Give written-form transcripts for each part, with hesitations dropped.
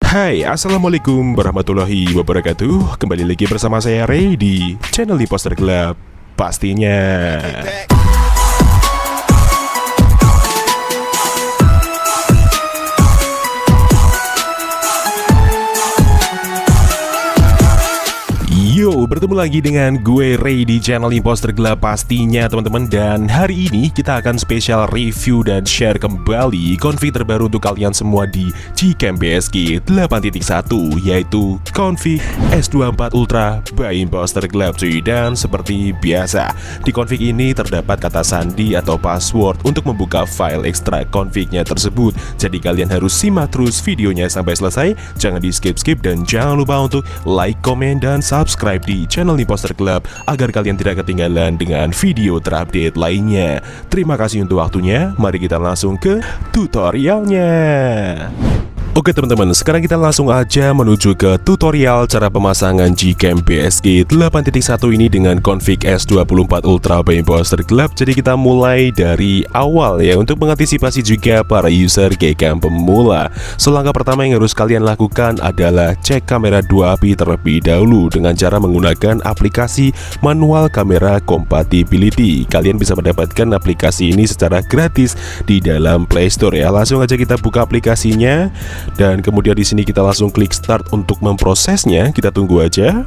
Hai, assalamualaikum warahmatullahi wabarakatuh. Kembali lagi bersama saya Ray di channel Imposter Club pastinya. Yo, bertemu lagi dengan gue Ray di channel Imposter Club pastinya teman-teman. Dan hari ini kita akan spesial review dan share kembali config terbaru untuk kalian semua di Gcam BSG 8.1, yaitu config S24 Ultra by Imposter Club cuy. Dan seperti biasa, di config ini terdapat kata sandi atau password untuk membuka file ekstrak confignya tersebut. Jadi kalian harus simak terus videonya sampai selesai, jangan di skip-skip, dan jangan lupa untuk like, komen, dan subscribe di channel Imposter Club agar kalian tidak ketinggalan dengan video terupdate lainnya. Terima kasih untuk waktunya, mari kita langsung ke tutorialnya. Oke teman-teman, sekarang kita langsung aja menuju ke tutorial cara pemasangan Gcam BSG 8.1 ini dengan config S24 Ultra by Imposter Club. Jadi kita mulai dari awal ya, untuk mengantisipasi juga para user Gcam pemula. So, langkah pertama yang harus kalian lakukan adalah cek kamera 2 API terlebih dahulu dengan cara menggunakan aplikasi manual kamera compatibility. Kalian bisa mendapatkan aplikasi ini secara gratis di dalam Play Store ya. Langsung aja kita buka aplikasinya. Dan kemudian di sini kita langsung klik start untuk memprosesnya. Kita tunggu aja.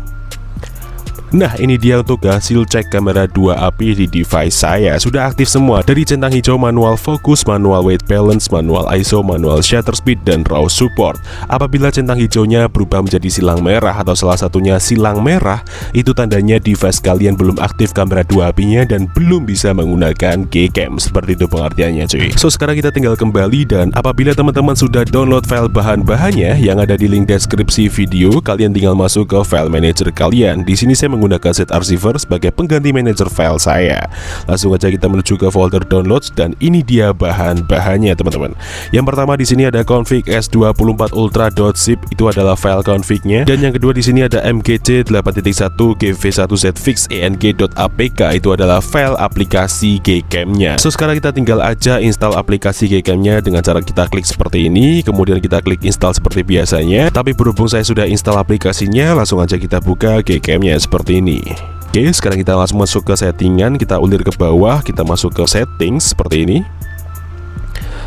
Nah, ini dia untuk hasil cek kamera 2 API di device saya. Sudah aktif semua dari centang hijau manual fokus, manual white balance, manual ISO, manual shutter speed, dan raw support. Apabila centang hijaunya berubah menjadi silang merah atau salah satunya silang merah, itu tandanya device kalian belum aktif kamera 2 API-nya dan belum bisa menggunakan Gcam. Seperti itu pengertiannya cuy. So, sekarang kita tinggal kembali, dan apabila teman-teman sudah download file bahan-bahannya yang ada di link deskripsi video, kalian tinggal masuk ke file manager kalian. Di sini saya menggunakan set archiver sebagai pengganti manager file saya. Langsung aja kita menuju ke folder downloads, dan ini dia bahan-bahannya teman-teman. Yang pertama di sini ada config S24 Ultra.zip, itu adalah file config-nya. Dan yang kedua di sini ada mgc 8.1 gv1zfix eng.apk, itu adalah file aplikasi Gcam-nya. So, sekarang kita tinggal aja install aplikasi Gcam-nya dengan cara kita klik seperti ini, kemudian kita klik install seperti biasanya. Tapi berhubung saya sudah install aplikasinya, langsung aja kita buka Gcam-nya seperti ini. Oke, sekarang kita langsung masuk ke settingan, kita ulir ke bawah, kita masuk ke settings seperti ini.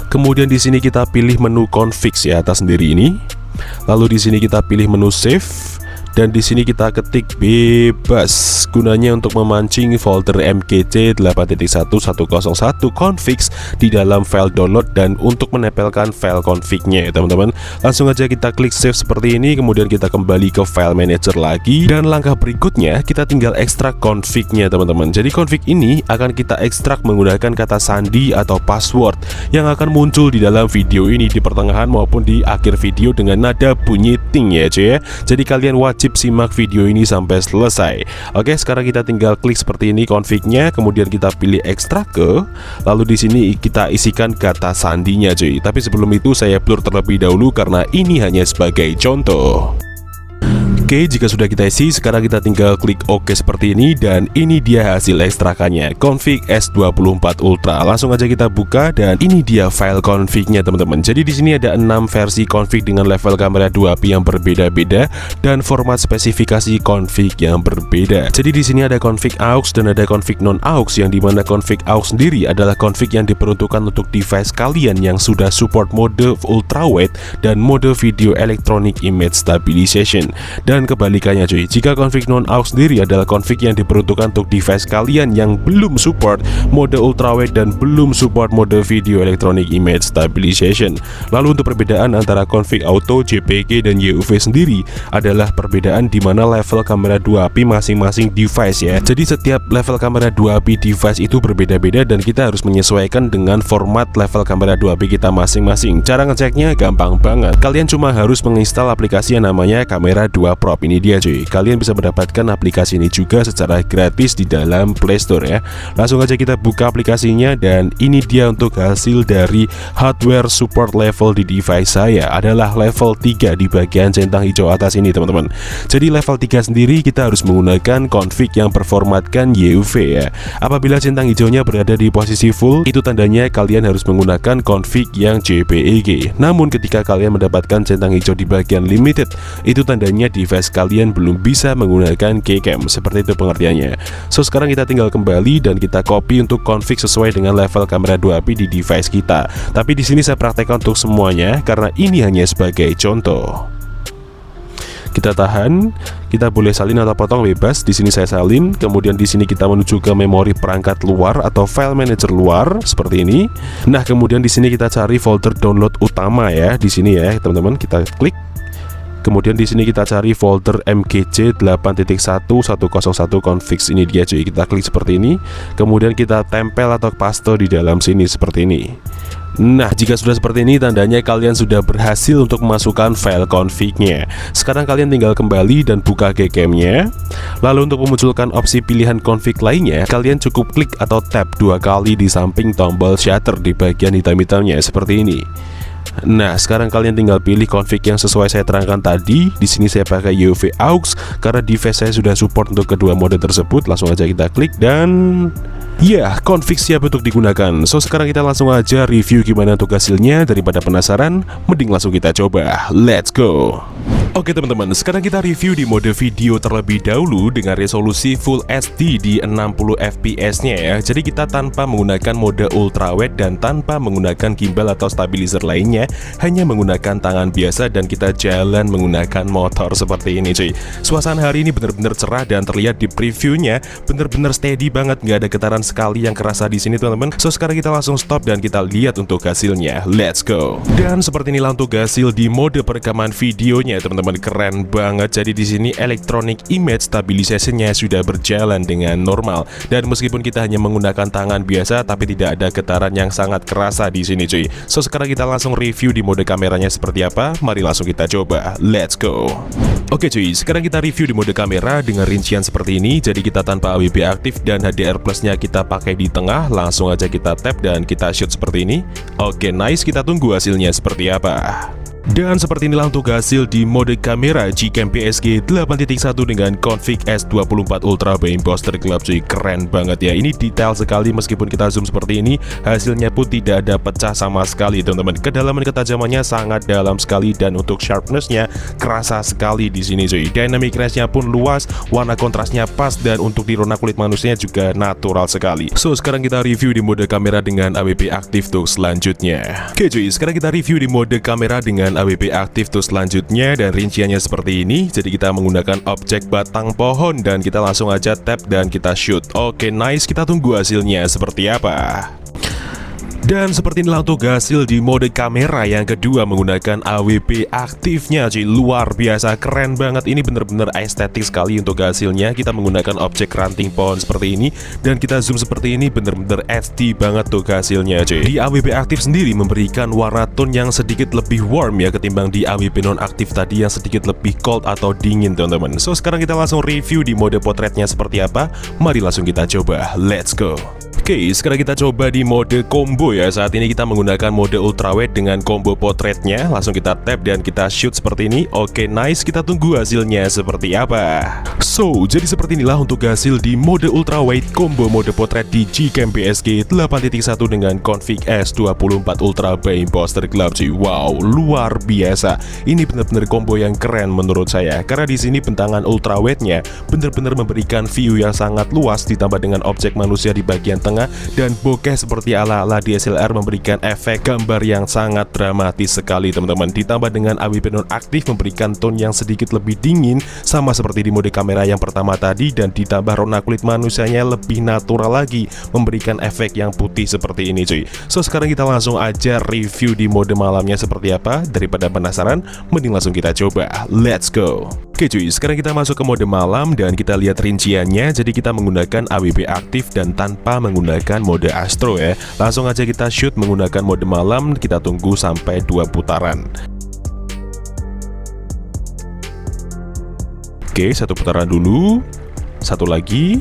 Kemudian di sini kita pilih menu config ya atas sendiri ini. Lalu di sini kita pilih menu save. Dan di sini kita ketik bebas, gunanya untuk memancing folder mgc 8.1101 configs di dalam file download dan untuk menempelkan file config-nya ya teman-teman. Langsung aja kita klik save seperti ini, kemudian kita kembali ke file manager lagi, dan langkah berikutnya kita tinggal ekstrak config-nya teman-teman. Jadi config ini akan kita ekstrak menggunakan kata sandi atau password yang akan muncul di dalam video ini di pertengahan maupun di akhir video dengan nada bunyi ting ya cuy ya. Jadi kalian wajib simak video ini sampai selesai. Oke, sekarang kita tinggal klik seperti ini config-nya, kemudian kita pilih ekstrak ke, lalu di sini kita isikan kata sandinya cuy. Tapi sebelum itu saya blur terlebih dahulu karena ini hanya sebagai contoh. Oke, jika sudah kita isi, sekarang kita tinggal klik OK seperti ini, dan ini dia hasil ekstrakannya, config S24 Ultra. Langsung aja kita buka, dan ini dia file config-nya teman-teman. Jadi di sini ada 6 versi config dengan level kamera 2 API yang berbeda-beda dan format spesifikasi config yang berbeda. Jadi di sini ada config aux dan ada config non aux, yang dimana config aux sendiri adalah config yang diperuntukkan untuk device kalian yang sudah support mode ultrawide dan mode video electronic image stabilization. Dan kebalikannya cuy, jika config non aux sendiri adalah config yang diperuntukkan untuk device kalian yang belum support mode ultrawide dan belum support mode video electronic image stabilization. Lalu untuk perbedaan antara config auto, JPG, dan YUV sendiri adalah perbedaan di mana level kamera 2 API masing-masing device ya. Jadi setiap level kamera 2 API device itu berbeda-beda dan kita harus menyesuaikan dengan format level kamera 2 API kita masing-masing. Cara ngeceknya gampang banget. Kalian cuma harus menginstal aplikasi yang namanya Kamera 2 Prop. Ini dia cuy, kalian bisa mendapatkan aplikasi ini juga secara gratis di dalam Play Store ya. Langsung aja kita buka aplikasinya, dan ini dia untuk hasil dari hardware support level di device saya adalah level 3 di bagian centang hijau atas ini teman-teman. Jadi level 3 sendiri kita harus menggunakan config yang berformatkan YUV ya. Apabila centang hijaunya berada di posisi full, itu tandanya kalian harus menggunakan config yang JPEG. Namun ketika kalian mendapatkan centang hijau di bagian limited, itu tandanya device kalian belum bisa menggunakan keycam. Seperti itu pengertiannya. So sekarang kita tinggal kembali dan kita copy untuk config sesuai dengan level kamera 2AP di device kita. Tapi di sini saya praktekkan untuk semuanya karena ini hanya sebagai contoh. Kita tahan, kita boleh salin atau potong bebas. Di sini saya salin, kemudian di sini kita menuju ke memori perangkat luar atau file manager luar seperti ini. Nah, kemudian di sini kita cari folder download utama ya, di sini ya, teman-teman, kita klik. Kemudian di sini kita cari folder MGJ 8.1101 configs, ini dia cuy. Kita klik seperti ini. Kemudian kita tempel atau paste di dalam sini seperti ini. Nah, jika sudah seperti ini tandanya kalian sudah berhasil untuk memasukkan file config-nya. Sekarang kalian tinggal kembali dan buka Gcam-nya. Lalu untuk memunculkan opsi pilihan config lainnya, kalian cukup klik atau tap 2 kali di samping tombol shutter di bagian hitam-hitamnya seperti ini. Nah, sekarang kalian tinggal pilih config yang sesuai saya terangkan tadi. Di sini saya pakai UV aux karena device saya sudah support untuk kedua mode tersebut. Langsung aja kita klik dan ya, config siap untuk digunakan. So sekarang kita langsung aja review gimana untuk hasilnya. Daripada penasaran, mending langsung kita coba. Let's go. Oke teman-teman, sekarang kita review di mode video terlebih dahulu dengan resolusi Full HD di 60 fps-nya ya. Jadi kita tanpa menggunakan mode ultrawide dan tanpa menggunakan gimbal atau stabilizer lainnya, hanya menggunakan tangan biasa dan kita jalan menggunakan motor seperti ini cuy. Suasana hari ini benar-benar cerah dan terlihat di previewnya benar-benar steady banget, nggak ada getaran sekali yang kerasa di sini teman-teman. So sekarang kita langsung stop dan kita lihat untuk hasilnya. Let's go. Dan seperti inilah untuk hasil di mode perekaman videonya teman-teman. Keren banget. Jadi di sini electronic image stabilization-nya sudah berjalan dengan normal, dan meskipun kita hanya menggunakan tangan biasa tapi tidak ada getaran yang sangat kerasa di sini cuy. So sekarang kita langsung review di mode kameranya seperti apa. Mari langsung kita coba. Let's go. Oke cuy, sekarang kita review di mode kamera dengan rincian seperti ini. Jadi kita tanpa AWP aktif dan HDR plus-nya kita pakai di tengah. Langsung aja kita tap dan kita shoot seperti ini. Oke, nice. Kita tunggu hasilnya seperti apa. Dan seperti inilah untuk hasil di mode kamera Gcam PSG 8.1 dengan config S24 Ultra by Imposter Club cuy. Keren banget ya, ini detail sekali. Meskipun kita zoom seperti ini, hasilnya pun tidak ada pecah sama sekali teman-teman. Kedalaman ketajamannya sangat dalam sekali dan untuk sharpness-nya kerasa sekali di sini cuy. Dynamic range-nya pun luas, warna kontrasnya pas, dan untuk di rona kulit manusia juga natural sekali. So sekarang kita review di mode kamera dengan AWP aktif tuh selanjutnya. Oke cuy, sekarang kita review di mode kamera dengan AWP aktif tuh selanjutnya, dan rinciannya seperti ini. Jadi kita menggunakan objek batang pohon dan kita langsung aja tap dan kita shoot. Oke, nice. Kita tunggu hasilnya seperti apa. Dan seperti inilah untuk hasil di mode kamera yang kedua menggunakan AWP aktifnya cuy. Luar biasa, keren banget. Ini bener-bener estetik sekali untuk hasilnya. Kita menggunakan objek ranting pohon seperti ini dan kita zoom seperti ini, bener-bener HD banget tuh hasilnya cuy. Di AWP aktif sendiri memberikan warna tone yang sedikit lebih warm ya ketimbang di AWP non aktif tadi yang sedikit lebih cold atau dingin teman-teman. So sekarang kita langsung review di mode potretnya seperti apa. Mari langsung kita coba. Let's go. Oke, sekarang kita coba di mode combo ya. Saat ini kita menggunakan mode ultrawide dengan combo potretnya. Langsung kita tap dan kita shoot seperti ini. Oke, nice. Kita tunggu hasilnya seperti apa. So, jadi seperti inilah untuk hasil di mode ultrawide combo mode potret di Gcam PSG 8.1 dengan config S24 Ultra by Imposter Club cuy. Wow, luar biasa. Ini benar-benar combo yang keren menurut saya. Karena di sini bentangan ultrawide-nya benar-benar memberikan view yang sangat luas ditambah dengan objek manusia di bagian tengah dan bokeh seperti ala-ala DSLR memberikan efek gambar yang sangat dramatis sekali teman-teman. Ditambah dengan AWP non aktif memberikan tone yang sedikit lebih dingin sama seperti di mode kamera yang pertama tadi, dan ditambah warna kulit manusianya lebih natural lagi memberikan efek yang putih seperti ini cuy. So sekarang kita langsung aja review di mode malamnya seperti apa. Daripada penasaran, mending langsung kita coba. Let's go. Oke cuy, sekarang kita masuk ke mode malam dan kita lihat rinciannya. Jadi kita menggunakan AWP aktif dan tanpa menggunakan mode astro ya. Langsung aja kita shoot menggunakan mode malam. Kita tunggu sampai 2 putaran. Oke, satu putaran dulu. Satu lagi.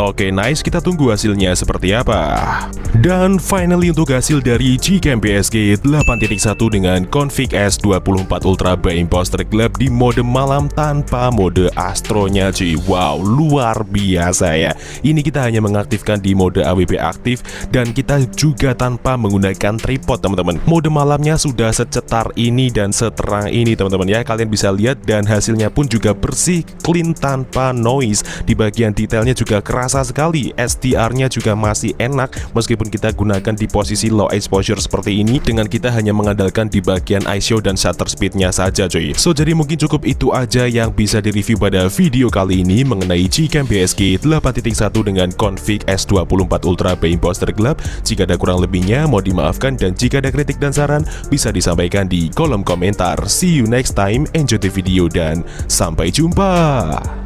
Oke, nice, kita tunggu hasilnya seperti apa. Dan finally untuk hasil dari Gcam PSG 8.1 dengan config S24 Ultra by Imposter Club di mode malam tanpa mode astronya cuy. Wow, luar biasa ya. Ini kita hanya mengaktifkan di mode AWP aktif dan kita juga tanpa menggunakan tripod teman-teman. Mode malamnya sudah secetar ini dan seterang ini teman-teman ya. Kalian bisa lihat dan hasilnya pun juga bersih, clean, tanpa noise. Di bagian detailnya juga kerasa sekali. SDR-nya juga masih enak meskipun kita gunakan di posisi low exposure seperti ini, dengan kita hanya mengandalkan di bagian ISO dan shutter speednya saja cuy. So jadi mungkin cukup itu aja yang bisa direview pada video kali ini mengenai Gcam PSG 8.1 dengan config S24 Ultra by Imposter Club. Jika ada kurang lebihnya mohon dimaafkan, dan jika ada kritik dan saran bisa disampaikan di kolom komentar. See you next time, enjoy the video dan sampai jumpa.